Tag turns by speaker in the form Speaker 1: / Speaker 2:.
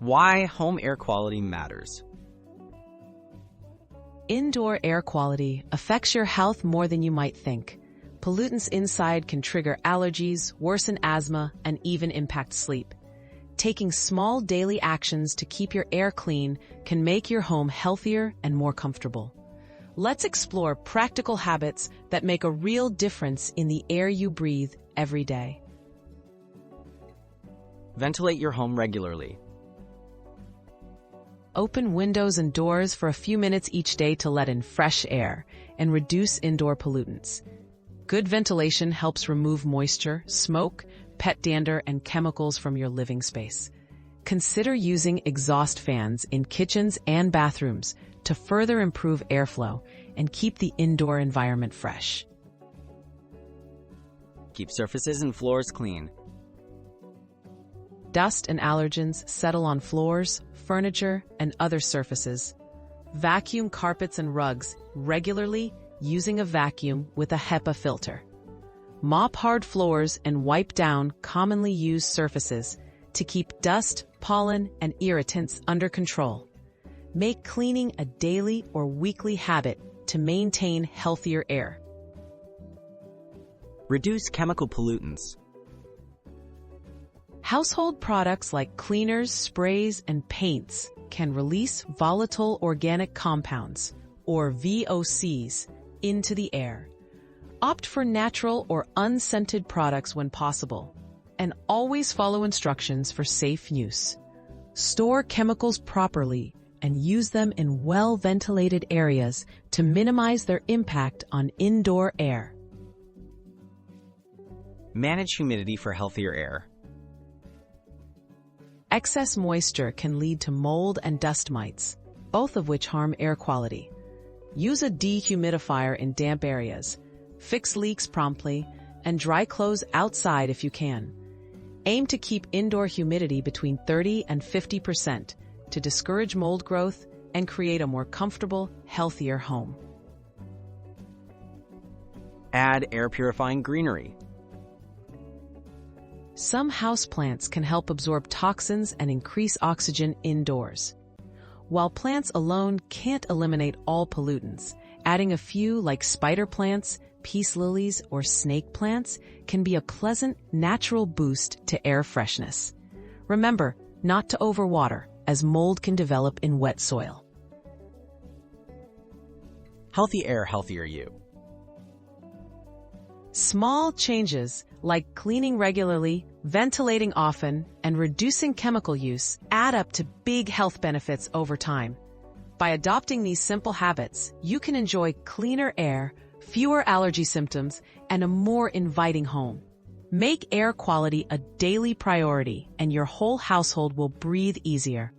Speaker 1: Why home air quality matters.
Speaker 2: Indoor air quality affects your health more than you might think. Pollutants inside can trigger allergies, worsen asthma, and even impact sleep. Taking small daily actions to keep your air clean can make your home healthier and more comfortable. Let's explore practical habits that make a real difference in the air you breathe every day.
Speaker 1: Ventilate your home regularly.
Speaker 2: Open windows and doors for a few minutes each day to let in fresh air and reduce indoor pollutants. Good ventilation helps remove moisture, smoke, pet dander, and chemicals from your living space. Consider using exhaust fans in kitchens and bathrooms to further improve airflow and keep the indoor environment fresh.
Speaker 1: Keep surfaces and floors clean.
Speaker 2: Dust and allergens settle on floors, furniture, and other surfaces. Vacuum carpets and rugs regularly using a vacuum with a HEPA filter. Mop hard floors and wipe down commonly used surfaces to keep dust, pollen, and irritants under control. Make cleaning a daily or weekly habit to maintain healthier air.
Speaker 1: Reduce chemical pollutants.
Speaker 2: Household products like cleaners, sprays, and paints can release volatile organic compounds, or VOCs, into the air. Opt for natural or unscented products when possible, and always follow instructions for safe use. Store chemicals properly and use them in well-ventilated areas to minimize their impact on indoor air.
Speaker 1: Manage humidity for healthier air.
Speaker 2: Excess moisture can lead to mold and dust mites, both of which harm air quality. Use a dehumidifier in damp areas. Fix leaks promptly, and dry clothes outside if you can. Aim to keep indoor humidity between 30 and 50% to discourage mold growth and create a more comfortable, healthier home.
Speaker 1: Add air-purifying greenery.
Speaker 2: Some houseplants can help absorb toxins and increase oxygen indoors. While plants alone can't eliminate all pollutants, adding a few like spider plants, peace lilies, or snake plants can be a pleasant, natural boost to air freshness. Remember not to overwater, as mold can develop in wet soil.
Speaker 1: Healthy air, healthier you.
Speaker 2: Small changes like cleaning regularly, ventilating often, and reducing chemical use add up to big health benefits over time. By adopting these simple habits, you can enjoy cleaner air, fewer allergy symptoms, and a more inviting home. Make air quality a daily priority, and your whole household will breathe easier.